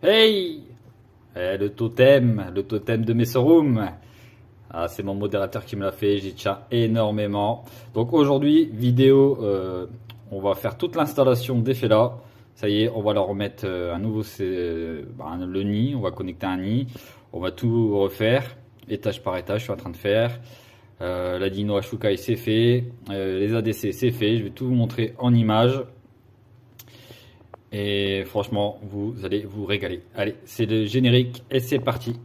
Hey, le totem de mes showrooms. Ah, c'est mon modérateur qui me l'a fait, j'y tiens énormément. Donc aujourd'hui, vidéo, on va faire toute l'installation des fêlas. Ça y est, on va leur remettre un nouveau le nid, on va connecter un nid. On va tout refaire, étage par étage, je suis en train de faire. La Dino Ashukai c'est fait, les ADC c'est fait, je vais tout vous montrer en images. Et franchement, vous allez vous régaler. Allez, c'est le générique et c'est parti.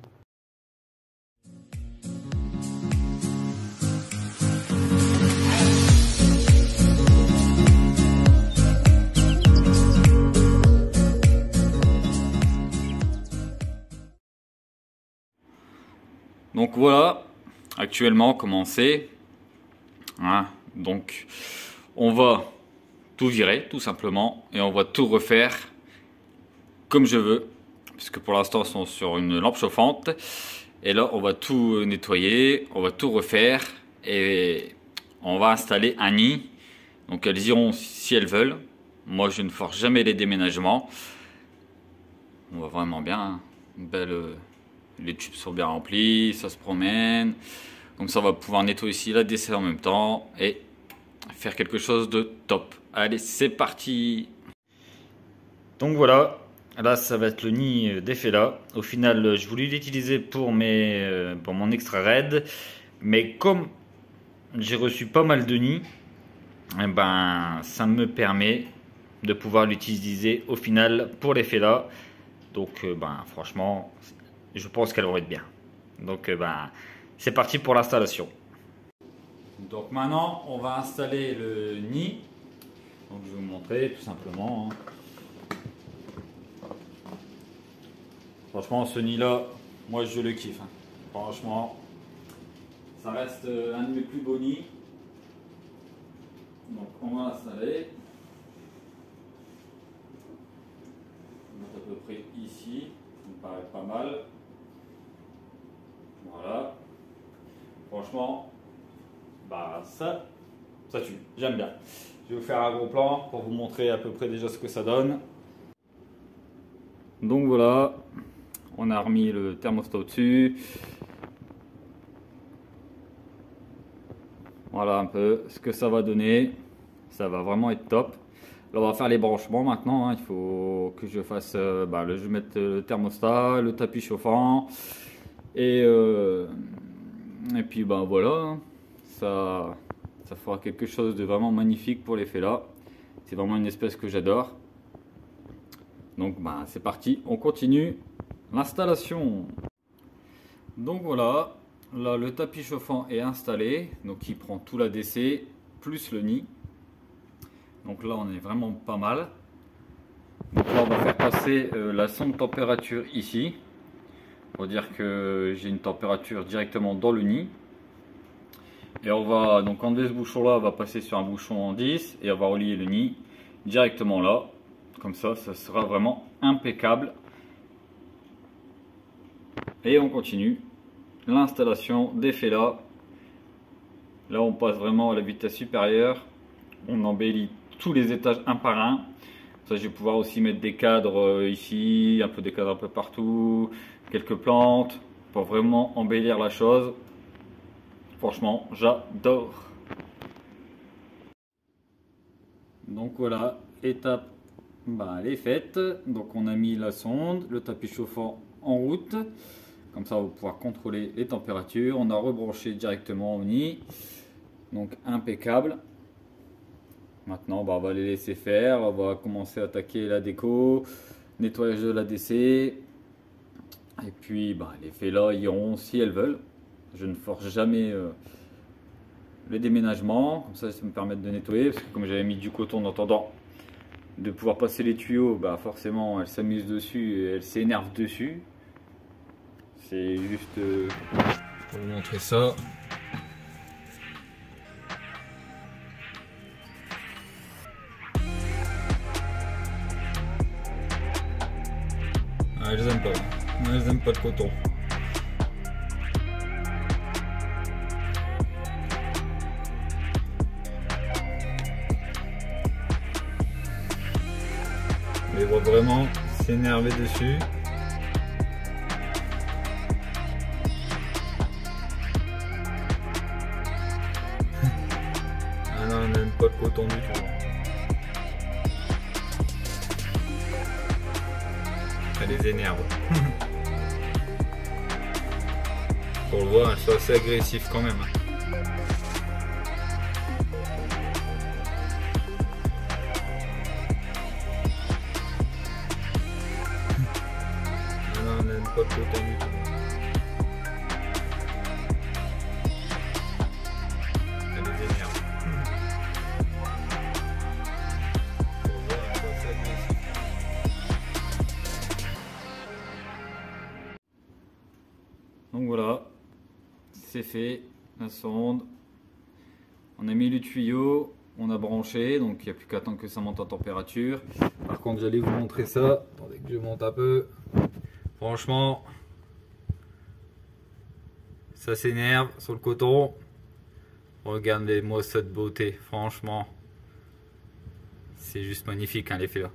Donc voilà, actuellement commencé. Donc on va tout virer tout simplement et on va tout refaire comme je veux, puisque pour l'instant ils sont sur une lampe chauffante. Et là on va tout nettoyer, on va tout refaire et on va installer un nid. Donc elles iront si elles veulent. Moi je ne force jamais les déménagements. On va vraiment bien, les tubes sont bien remplis, ça se promène. Comme ça on va pouvoir nettoyer ici la décès en même temps et faire quelque chose de top. Allez, c'est parti. Donc voilà, là ça va être le nid des fêlas. Au final, je voulais l'utiliser pour mon extra raid, mais comme j'ai reçu pas mal de nids, ça me permet de pouvoir l'utiliser au final pour les fêlas. Donc franchement, je pense qu'elle va être bien. Donc c'est parti pour l'installation. Donc maintenant on va installer le nid. Donc je vais vous montrer tout simplement. Franchement ce nid là, moi je le kiffe. Franchement, ça reste un de mes plus beaux nids. Donc on va l'installer. À peu près ici, ça me paraît pas mal. Voilà. Franchement, ça tue, j'aime bien. Je vais vous faire un gros plan pour vous montrer à peu près déjà ce que ça donne. Donc voilà, on a remis le thermostat au-dessus. Voilà un peu ce que ça va donner. Ça va vraiment être top. Là, on va faire les branchements maintenant. Il faut que je fasse, je mette le thermostat, le tapis chauffant. Et puis voilà, ça fera quelque chose de vraiment magnifique pour les fêlas. C'est vraiment une espèce que j'adore. Donc c'est parti, on continue l'installation. Donc voilà, là le tapis chauffant est installé. Donc il prend tout l'ADC plus le nid. Donc là on est vraiment pas mal. Donc là on va faire passer la sonde température ici. Pour dire que j'ai une température directement dans le nid. Et on va donc enlever ce bouchon là, on va passer sur un bouchon en 10 et on va relier le nid directement là. Comme ça sera vraiment impeccable. Et on continue l'installation des fêlas. Là on passe vraiment à la vitesse supérieure. On embellit tous les étages un par un. Ça, je vais pouvoir aussi mettre des cadres ici, un peu des cadres un peu partout, quelques plantes pour vraiment embellir la chose. Franchement, j'adore. Donc voilà, étape elle est faite. Donc on a mis la sonde, le tapis chauffant en route. Comme ça, on va pouvoir contrôler les températures. On a rebranché directement au nid. Donc impeccable. Maintenant, on va les laisser faire. On va commencer à attaquer la déco, nettoyage de l'ADC. Et puis, les fêlas iront si elles veulent. Je ne force jamais le déménagement. Comme ça me permet de nettoyer. Parce que comme j'avais mis du coton en attendant de pouvoir passer les tuyaux, forcément, elles s'amusent dessus et elles s'énervent dessus. C'est juste pour vous montrer ça. Elles aiment pas. Elles aiment pas le coton. On les voit vraiment s'énerver dessus. pas de coton du tout. Ça les énerve. On le voit, elles sont assez agressives quand même. Non, on n'aime pas le coton du tout. Ça les énerve. On le voit, elles sont assez agressives. Donc voilà. C'est fait, la sonde, on a mis le tuyau, on a branché, donc il n'y a plus qu'à attendre que ça monte en température. Par contre j'allais vous montrer ça, attendez que je monte un peu. Franchement, ça s'énerve sur le coton. Regardez-moi cette beauté, franchement, c'est juste magnifique hein, l'effet là.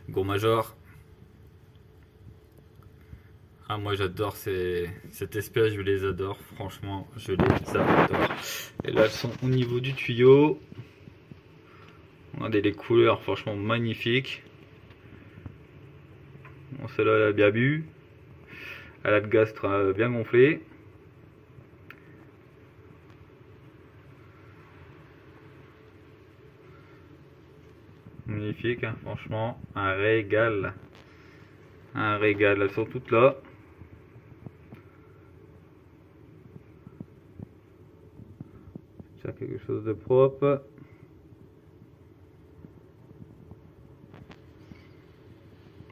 Go Major. Ah, moi j'adore cette espèce, je les adore, franchement, je les adore. Et là elles sont au niveau du tuyau. Regardez les couleurs, franchement magnifiques. Bon, celle-là elle a bien bu. Elle a le gastre bien gonflé. Magnifique, hein, franchement, un régal. Un régal, elles sont toutes là. Quelque chose de propre.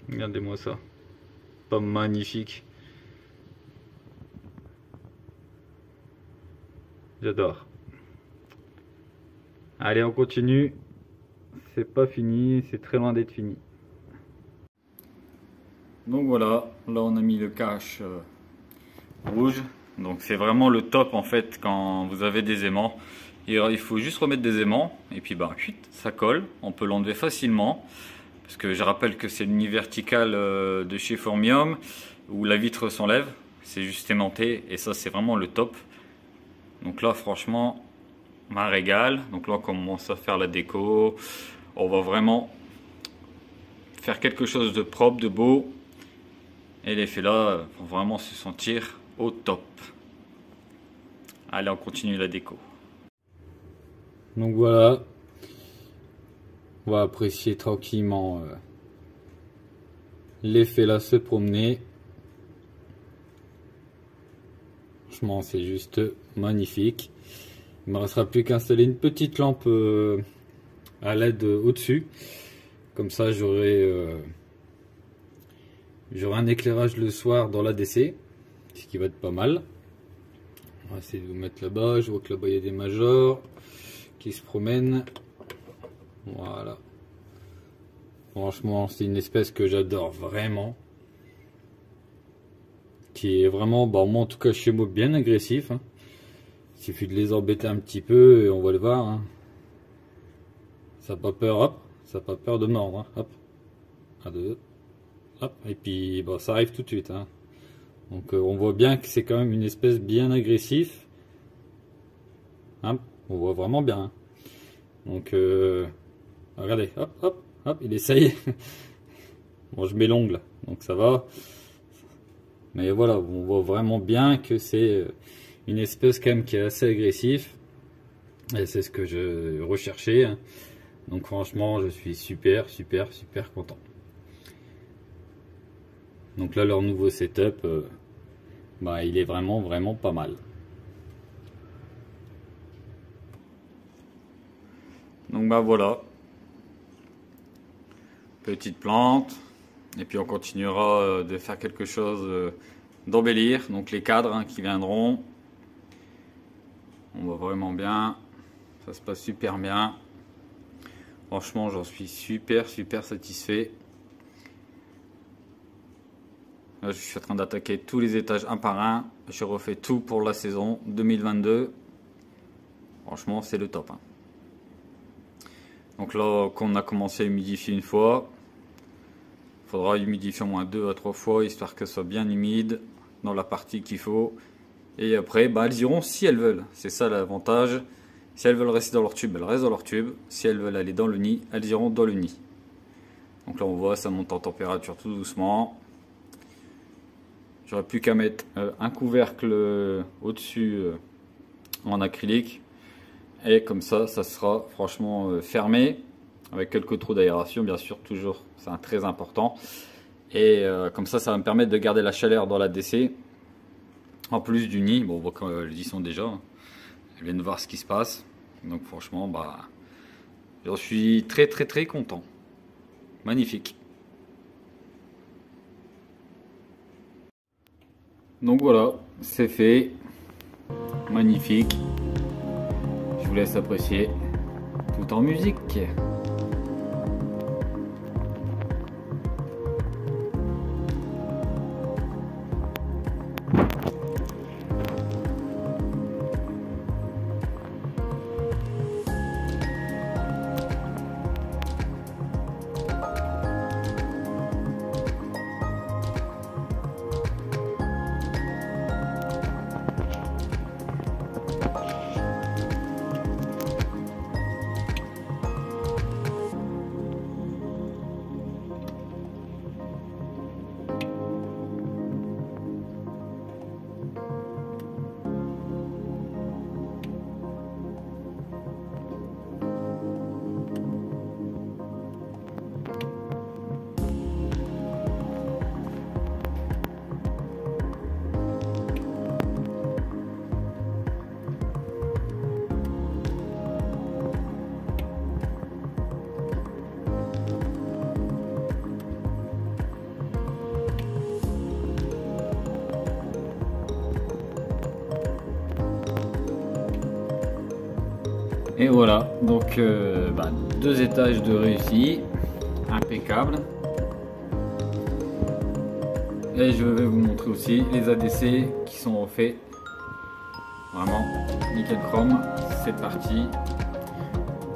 Regardez-moi ça. Pas magnifique. J'adore. Allez, on continue. C'est pas fini, c'est très loin d'être fini. Donc voilà, là on a mis le cache rouge. Donc c'est vraiment le top en fait quand vous avez des aimants. Et il faut juste remettre des aimants et puis bah, ça colle, on peut l'enlever facilement. Parce que je rappelle que c'est une verticale de chez Formium où la vitre s'enlève, c'est juste aimanté et ça c'est vraiment le top. Donc là franchement, un régal. Donc là on commence à faire la déco, on va vraiment faire quelque chose de propre, de beau. Et l'effet là, pour vraiment se sentir au top. Allez, on continue la déco. Donc voilà, on va apprécier tranquillement l'effet là se promener. Franchement, c'est juste magnifique. Il ne me restera plus qu'à installer une petite lampe à LED au-dessus. Comme ça, j'aurai un éclairage le soir dans l'ADC, ce qui va être pas mal. On va essayer de vous mettre là-bas. Je vois que là-bas il y a des majors qui se promènent. Voilà. Franchement, c'est une espèce que j'adore vraiment. Qui est vraiment, bah, moi en tout cas chez moi, bien agressif. Hein. Il suffit de les embêter un petit peu et on va le voir. Hein. Ça n'a pas peur, hop. Ça n'a pas peur de mordre. Hein. Hop. 1, 2. Hop. Et puis, bah, ça arrive tout de suite. Hein. Donc on voit bien que c'est quand même une espèce bien agressif. Hein. On voit vraiment bien. Hein. Donc, regardez, hop, hop, hop, il essaye. Bon, je mets l'ongle, donc ça va. Mais voilà, on voit vraiment bien que c'est une espèce quand même qui est assez agressif. Et c'est ce que je recherchais. Hein. Donc franchement, je suis super content. Donc là, leur nouveau setup, bah, il est vraiment pas mal. Donc bah voilà, petite plante, et puis on continuera de faire quelque chose d'embellir, donc les cadres hein, qui viendront, on voit vraiment bien, ça se passe super bien, franchement j'en suis super satisfait. Là je suis en train d'attaquer tous les étages un par un, je refais tout pour la saison 2022, franchement c'est le top. Hein. Donc là, qu'on a commencé à humidifier une fois, il faudra humidifier au moins 2 à 3 fois, histoire que ce soit bien humide dans la partie qu'il faut. Et après, bah, elles iront si elles veulent. C'est ça l'avantage. Si elles veulent rester dans leur tube, elles restent dans leur tube. Si elles veulent aller dans le nid, elles iront dans le nid. Donc là on voit, ça monte en température tout doucement. J'aurais plus qu'à mettre un couvercle au-dessus en acrylique. Et comme ça sera franchement fermé. Avec quelques trous d'aération, bien sûr, toujours, c'est très important. Et comme ça va me permettre de garder la chaleur dans la DC. En plus du nid, bon, on voit qu'elles y sont déjà. Elles viennent voir ce qui se passe. Donc franchement, j'en suis très content. Magnifique. Donc voilà, c'est fait. Magnifique. Je vous laisse apprécier tout en musique. Et voilà, donc 2 étages de réussi, impeccable. Et je vais vous montrer aussi les ADC qui sont refaits. Vraiment nickel chrome, c'est parti.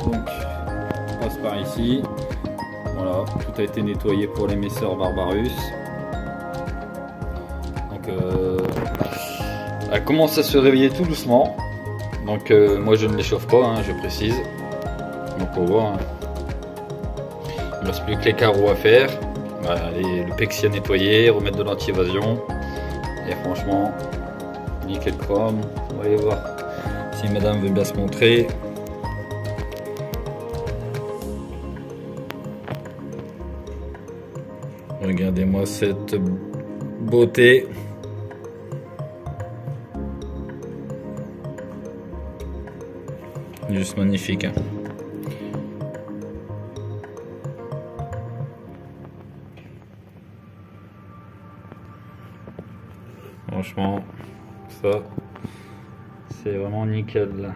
Donc on passe par ici. Voilà, tout a été nettoyé pour l'émisseur Barbarus. Donc elle commence à se réveiller tout doucement. Donc moi je ne les chauffe pas, je précise. Donc on voit. Il ne reste plus que les carreaux à faire. Voilà, le pexi à nettoyer, remettre de l'anti-évasion. Et franchement, nickel chrome. On va aller voir si madame veut bien se montrer. Regardez-moi cette beauté. Juste magnifique. Franchement, ça, c'est vraiment nickel.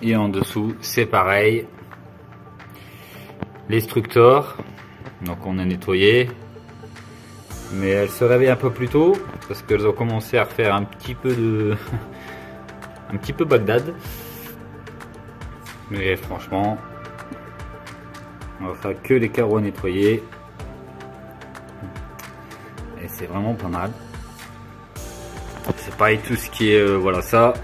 Et en dessous, c'est pareil. Les structeurs, donc on a nettoyé. Mais elles se réveillent un peu plus tôt parce qu'elles ont commencé à refaire un petit peu de... un petit peu Bagdad, mais franchement on va faire que les carreaux à nettoyer et c'est vraiment pas mal. C'est pareil, tout ce qui est voilà, ça,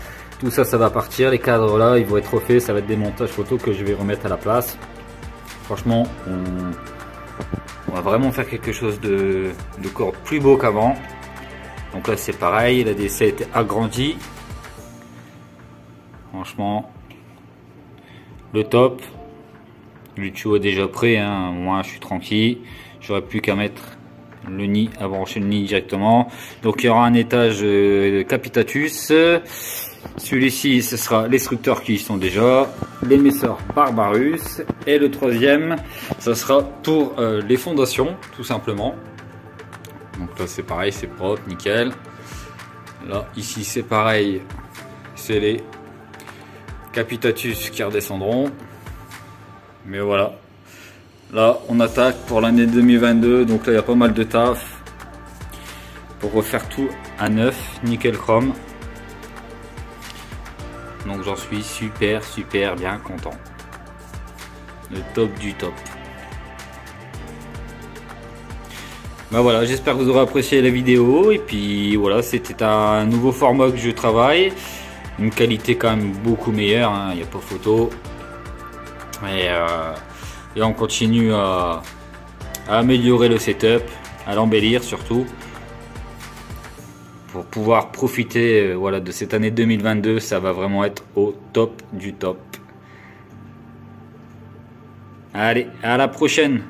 tout ça, ça va partir. Les cadres là, ils vont être refaits, ça va être des montages photos que je vais remettre à la place. Franchement, on va vraiment faire quelque chose de encore plus beau qu'avant. Donc là c'est pareil, la DC a été agrandie. Franchement, le top. Le tuyau est déjà prêt, moi je suis tranquille. J'aurais plus qu'à mettre le nid, à brancher le nid directement. Donc il y aura un étage Capitatus. Celui-ci, ce sera les structeurs qui y sont déjà, l'émisseur Barbarus. Et le troisième, ça sera pour les fondations, tout simplement. Donc là c'est pareil, c'est propre, nickel. Là, ici c'est pareil, c'est les Capitatus qui redescendront. Mais voilà, là on attaque pour l'année 2022, donc là il y a pas mal de taf pour refaire tout à neuf, nickel chrome. Donc j'en suis super bien content. Le top du top. Ben voilà, j'espère que vous aurez apprécié la vidéo. Et puis voilà, c'était un nouveau format que je travaille. une qualité quand même beaucoup meilleure, hein, il n'y a pas photo. Et on continue à améliorer le setup, à l'embellir surtout, pour pouvoir profiter voilà, de cette année 2022. Ça va vraiment être au top du top. Allez, à la prochaine!